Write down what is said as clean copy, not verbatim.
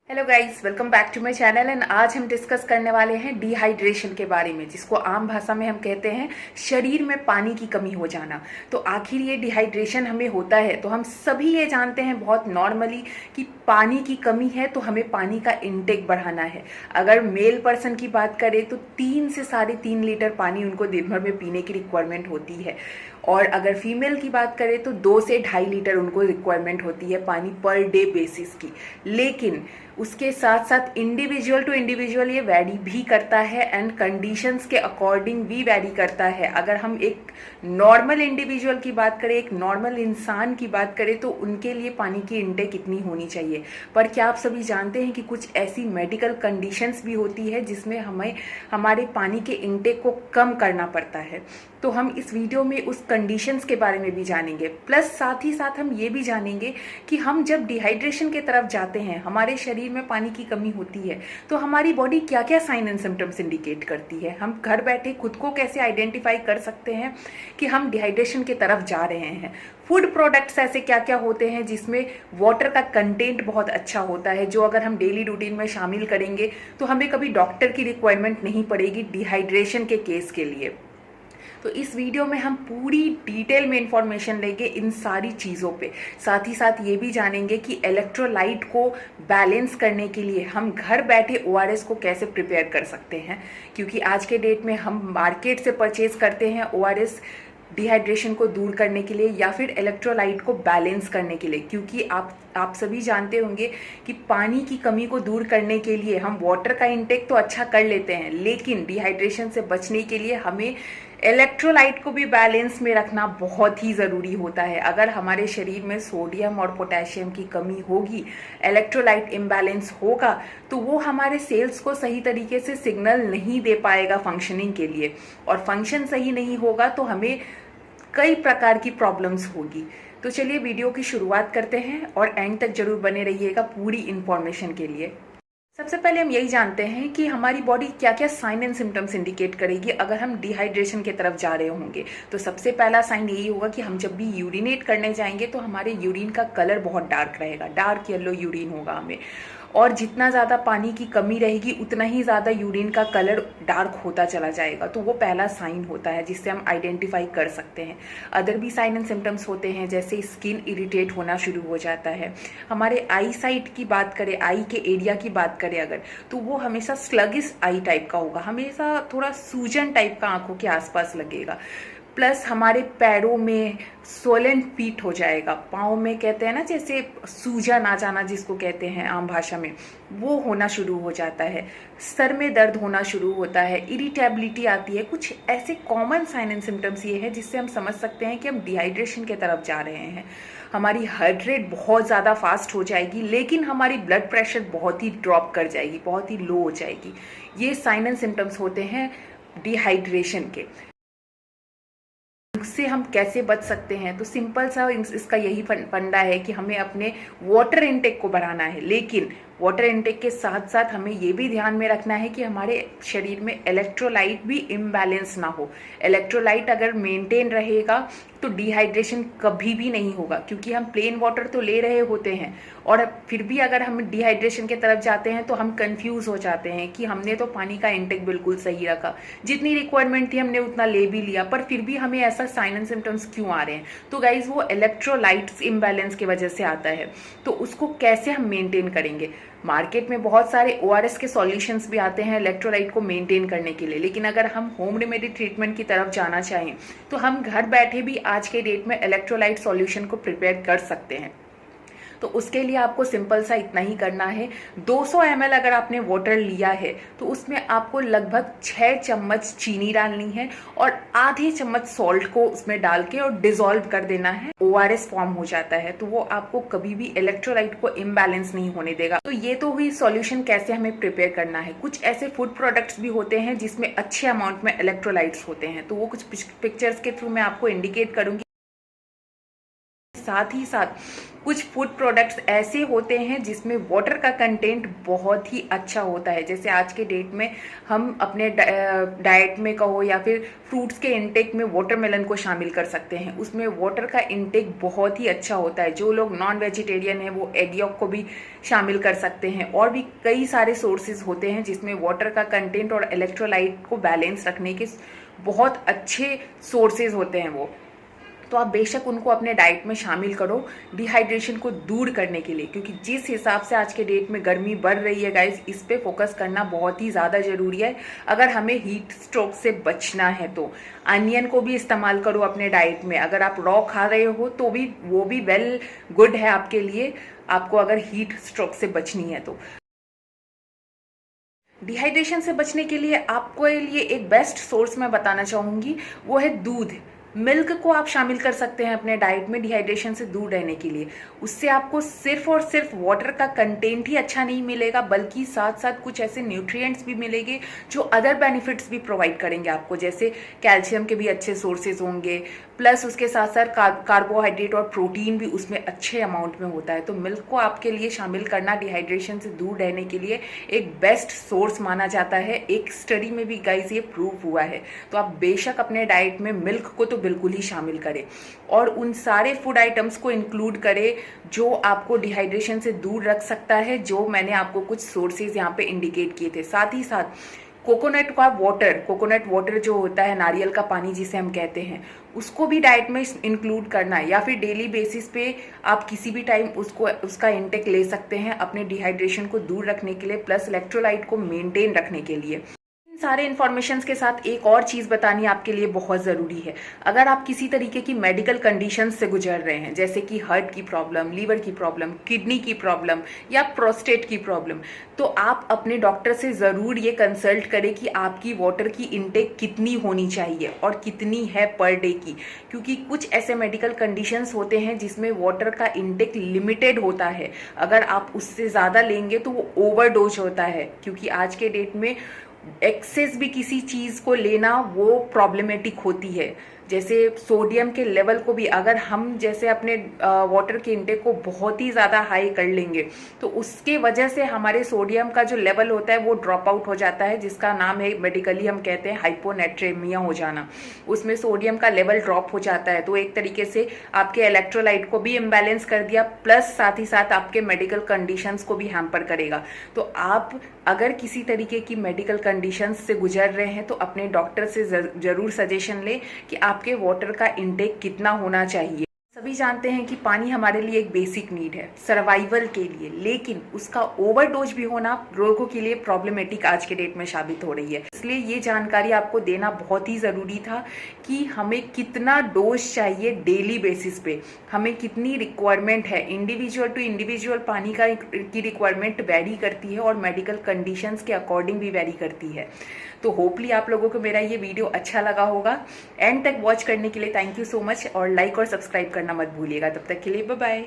Hello guys, welcome back to my channel. And आज हम discuss करने वाले हैं डिहाइड्रेशन के बारे में, जिसको आम भाषा में हम कहते हैं शरीर में पानी की कमी हो जाना। तो आखिर ये डिहाइड्रेशन हमें होता है तो हम सभी ये जानते हैं बहुत नॉर्मली कि पानी की कमी है तो हमें पानी का इनटेक बढ़ाना है। अगर मेल पर्सन की बात करें तो 3 से 3.5 लीटर पानी उनको दिन भर में पीने की रिक्वायरमेंट होती है, और अगर फीमेल की बात करें तो 2 से 2.5 लीटर उनको रिक्वायरमेंट होती है पानी पर डे बेसिस की। लेकिन उसके साथ साथ इंडिविजुअल टू इंडिविजुअल ये वैरी भी करता है एंड कंडीशंस के अकॉर्डिंग भी वैरी करता है। अगर हम एक नॉर्मल इंडिविजुअल की बात करें, एक नॉर्मल इंसान की बात करें, तो उनके लिए पानी की इनटेक कितनी होनी चाहिए। पर क्या आप सभी जानते हैं कि कुछ ऐसी मेडिकल कंडीशंस भी होती है जिसमें हमें हमारे पानी के इनटेक को कम करना पड़ता है। तो हम इस वीडियो में उस कंडीशंस के बारे में भी जानेंगे, प्लस साथ ही साथ हम ये भी जानेंगे कि हम जब डिहाइड्रेशन के तरफ जाते हैं, हमारे शरीर में पानी की कमी होती है, तो हमारी बॉडी क्या क्या साइन एंड सिम्टम्स इंडिकेट करती है। हम घर बैठे खुद को कैसे आइडेंटिफाई कर सकते हैं कि हम डिहाइड्रेशन की तरफ जा रहे हैं। फूड प्रोडक्ट्स ऐसे क्या क्या होते हैं जिसमें वाटर का कंटेंट बहुत अच्छा होता है, जो अगर हम डेली रूटीन में शामिल करेंगे तो हमें कभी डॉक्टर की रिक्वायरमेंट नहीं पड़ेगी डिहाइड्रेशन के केस के लिए। तो इस वीडियो में हम पूरी डिटेल में इंफॉर्मेशन लेंगे इन सारी चीज़ों पे। साथ ही साथ ये भी जानेंगे कि इलेक्ट्रोलाइट को बैलेंस करने के लिए हम घर बैठे ओआरएस को कैसे प्रिपेयर कर सकते हैं, क्योंकि आज के डेट में हम मार्केट से परचेज करते हैं ओआरएस डिहाइड्रेशन को दूर करने के लिए या फिर इलेक्ट्रोलाइट को बैलेंस करने के लिए। क्योंकि आप सभी जानते होंगे कि पानी की कमी को दूर करने के लिए हम वाटर का इंटेक तो अच्छा कर लेते हैं, लेकिन डिहाइड्रेशन से बचने के लिए हमें इलेक्ट्रोलाइट को भी बैलेंस में रखना बहुत ही ज़रूरी होता है। अगर हमारे शरीर में सोडियम और पोटेशियम की कमी होगी, इलेक्ट्रोलाइट इम्बैलेंस होगा, तो वो हमारे सेल्स को सही तरीके से सिग्नल नहीं दे पाएगा फंक्शनिंग के लिए, और फंक्शन सही नहीं होगा तो हमें कई प्रकार की प्रॉब्लम्स होगी। तो चलिए वीडियो की शुरुआत करते हैं और एंड तक जरूर बने रहिएगा पूरी इंफॉर्मेशन के लिए। सबसे पहले हम यही जानते हैं कि हमारी बॉडी क्या क्या साइन एंड सिम्टम्स इंडिकेट करेगी अगर हम डिहाइड्रेशन की तरफ जा रहे होंगे। तो सबसे पहला साइन यही होगा कि हम जब भी यूरिनेट करने जाएंगे तो हमारे यूरिन का कलर बहुत डार्क रहेगा, डार्क येलो यूरिन होगा हमें, और जितना ज़्यादा पानी की कमी रहेगी उतना ही ज़्यादा यूरिन का कलर डार्क होता चला जाएगा। तो वो पहला साइन होता है जिससे हम आइडेंटिफाई कर सकते हैं। अदर भी साइन एंड सिम्टम्स होते हैं, जैसे स्किन इरिटेट होना शुरू हो जाता है। हमारे आई साइट की बात करें, आई के एरिया की बात करें अगर, तो वो हमेशा स्लगिश आई टाइप का होगा, हमेशा थोड़ा सूजन टाइप का आंखों के आसपास लगेगा। प्लस हमारे पैरों में सोलन फीट हो जाएगा, पाँव में कहते हैं ना जैसे सूजन आ जाना जिसको कहते हैं आम भाषा में, वो होना शुरू हो जाता है। सर में दर्द होना शुरू होता है, इरिटेबिलिटी आती है। कुछ ऐसे कॉमन साइन एंड सिम्टम्स ये हैं जिससे हम समझ सकते हैं कि हम डिहाइड्रेशन की तरफ जा रहे हैं। हमारी हार्ट रेट बहुत ज़्यादा फास्ट हो जाएगी, लेकिन हमारी ब्लड प्रेशर बहुत ही ड्रॉप कर जाएगी, बहुत ही लो हो जाएगी। ये साइन एंड सिम्टम्स होते हैं डिहाइड्रेशन के। इससे हम कैसे बच सकते हैं? तो सिंपल सा इसका यही फंडा है कि हमें अपने वाटर इनटेक को बढ़ाना है, लेकिन वाटर इनटेक के साथ साथ हमें ये भी ध्यान में रखना है कि हमारे शरीर में इलेक्ट्रोलाइट भी इम्बैलेंस ना हो। इलेक्ट्रोलाइट अगर मेंटेन रहेगा तो डिहाइड्रेशन कभी भी नहीं होगा, क्योंकि हम प्लेन वाटर तो ले रहे होते हैं और फिर भी अगर हम डिहाइड्रेशन की तरफ जाते हैं तो हम कंफ्यूज हो जाते हैं कि हमने तो पानी का इनटेक बिल्कुल सही रखा, जितनी रिक्वायरमेंट थी हमने उतना ले भी लिया, पर फिर भी हमें ऐसा साइन एंड सिम्टम्स क्यों आ रहे हैं? तो गाइज वो इलेक्ट्रोलाइट्स इम्बैलेंस की वजह से आता है। तो उसको कैसे हम मेंटेन करेंगे? मार्केट में बहुत सारे ओआरएस के सॉल्यूशंस भी आते हैं इलेक्ट्रोलाइट को मेंटेन करने के लिए, लेकिन अगर हम होम रेमेडी ट्रीटमेंट की तरफ जाना चाहें तो हम घर बैठे भी आज के डेट में इलेक्ट्रोलाइट सॉल्यूशन को प्रिपेयर कर सकते हैं। तो उसके लिए आपको सिंपल सा इतना ही करना है, 200 ml अगर आपने वाटर लिया है तो उसमें आपको लगभग 6 चम्मच चीनी डालनी है और आधे चम्मच सॉल्ट को उसमें डाल के और डिसॉल्व कर देना है। ओआरएस फॉर्म हो जाता है, तो वो आपको कभी भी इलेक्ट्रोलाइट को इम्बैलेंस नहीं होने देगा। तो ये तो हुई सॉल्यूशन कैसे हमें प्रिपेयर करना है। कुछ ऐसे फूड प्रोडक्ट्स भी होते हैं जिसमें अच्छे अमाउंट में इलेक्ट्रोलाइट्स होते हैं, तो वो कुछ पिक्चर्स के थ्रू मैं आपको इंडिकेट करूंगी साथ ही साथ कुछ फूड प्रोडक्ट्स ऐसे होते हैं जिसमें वाटर का कंटेंट बहुत ही अच्छा होता है। जैसे आज के डेट में हम अपने डाइट में कहो या फिर फ्रूट्स के इनटेक में वाटरमेलन को शामिल कर सकते हैं। उसमें वाटर का इनटेक बहुत ही अच्छा होता है। जो लोग नॉन वेजिटेरियन हैं वो एग यॉक को भी शामिल कर सकते हैं। और भी कई सारे सोर्सेज होते हैं जिसमें वाटर का कंटेंट और इलेक्ट्रोलाइट को बैलेंस रखने के बहुत अच्छे सोर्सेज होते हैं वो। तो आप बेशक उनको अपने डाइट में शामिल करो डिहाइड्रेशन को दूर करने के लिए, क्योंकि जिस हिसाब से आज के डेट में गर्मी बढ़ रही है गाइस, इस पे फोकस करना बहुत ही ज़्यादा ज़रूरी है अगर हमें हीट स्ट्रोक से बचना है। तो अनियन को भी इस्तेमाल करो अपने डाइट में। अगर आप रॉ खा रहे हो तो भी वो भी वेल गुड है आपके लिए, आपको अगर हीट स्ट्रोक से बचनी है तो। डिहाइड्रेशन से बचने के लिए आपको लिए एक बेस्ट सोर्स मैं बताना चाहूँगी, वो है दूध। मिल्क को आप शामिल कर सकते हैं अपने डाइट में डिहाइड्रेशन से दूर रहने के लिए। उससे आपको सिर्फ और सिर्फ वाटर का कंटेंट ही अच्छा नहीं मिलेगा, बल्कि साथ साथ कुछ ऐसे न्यूट्रिएंट्स भी मिलेंगे जो अदर बेनिफिट्स भी प्रोवाइड करेंगे आपको। जैसे कैल्शियम के भी अच्छे सोर्सेज होंगे, प्लस उसके साथ साथ कार्बोहाइड्रेट और प्रोटीन भी उसमें अच्छे अमाउंट में होता है। तो मिल्क को आपके लिए शामिल करना डिहाइड्रेशन से दूर रहने के लिए एक बेस्ट सोर्स माना जाता है। एक स्टडी में भी गाइस ये प्रूव हुआ है। तो आप बेशक अपने डाइट में मिल्क को तो बिल्कुल ही शामिल करें और उन सारे फूड आइटम्स को इंक्लूड करें जो आपको डिहाइड्रेशन से दूर रख सकता है, जो मैंने आपको कुछ सोर्सेज यहाँ पे इंडिकेट किए थे। साथ ही साथ कोकोनट वाटर जो होता है, नारियल का पानी जिसे हम कहते हैं, उसको भी डाइट में इंक्लूड करना है, या फिर डेली बेसिस पे आप किसी भी टाइम उसका इंटेक ले सकते हैं अपने डिहाइड्रेशन को दूर रखने के लिए, प्लस इलेक्ट्रोलाइट को मेंटेन रखने के लिए। सारे इन्फॉर्मेशन के साथ एक और चीज़ बतानी आपके लिए बहुत ज़रूरी है। अगर आप किसी तरीके की मेडिकल कंडीशन से गुजर रहे हैं, जैसे कि हार्ट की प्रॉब्लम, लीवर की प्रॉब्लम, किडनी की प्रॉब्लम या प्रोस्टेट की प्रॉब्लम, तो आप अपने डॉक्टर से ज़रूर ये कंसल्ट करें कि आपकी वाटर की इनटेक कितनी होनी चाहिए और कितनी है पर डे की। क्योंकि कुछ ऐसे मेडिकल कंडीशंस होते हैं जिसमें वाटर का इनटेक लिमिटेड होता है। अगर आप उससे ज़्यादा लेंगे तो वो ओवरडोज होता है, क्योंकि आज के डेट में एक्सेस भी किसी चीज़ को लेना वो प्रॉब्लमेटिक होती है। जैसे सोडियम के लेवल को भी अगर हम जैसे अपने वाटर के इंटेक को बहुत ही ज़्यादा हाई कर लेंगे तो उसके वजह से हमारे सोडियम का जो लेवल होता है वो ड्रॉप आउट हो जाता है, जिसका नाम है मेडिकली हम कहते हैं हाइपोनेट्रेमिया हो जाना। उसमें सोडियम का लेवल ड्रॉप हो जाता है, तो एक तरीके से आपके इलेक्ट्रोलाइट को भी इम्बैलेंस कर दिया, प्लस साथ ही साथ आपके मेडिकल कंडीशंस को भी हैम्पर करेगा। तो आप अगर किसी तरीके की मेडिकल कंडीशंस से गुजर रहे हैं तो अपने डॉक्टर से ज़रूर सजेशन लें कि आपके वाटर का इंटेक कितना होना चाहिए। सभी जानते हैं कि पानी हमारे लिए एक बेसिक नीड है सर्वाइवल के लिए, लेकिन उसका ओवरडोज भी होना लोगों के लिए प्रॉब्लमेटिक आज के डेट में साबित हो रही है। इसलिए ये जानकारी आपको देना बहुत ही ज़रूरी था कि हमें कितना डोज चाहिए डेली बेसिस पे, हमें कितनी रिक्वायरमेंट है। इंडिविजुअल टू इंडिविजुअल पानी की रिक्वायरमेंट वेरी करती है और मेडिकल कंडीशंस के अकॉर्डिंग भी वेरी करती है। तो होपली आप लोगों को मेरा ये वीडियो अच्छा लगा होगा। एंड तक वॉच करने के लिए थैंक यू सो मच, और लाइक और सब्सक्राइब करना मत भूलिएगा। तब तक के लिए बाय बाय।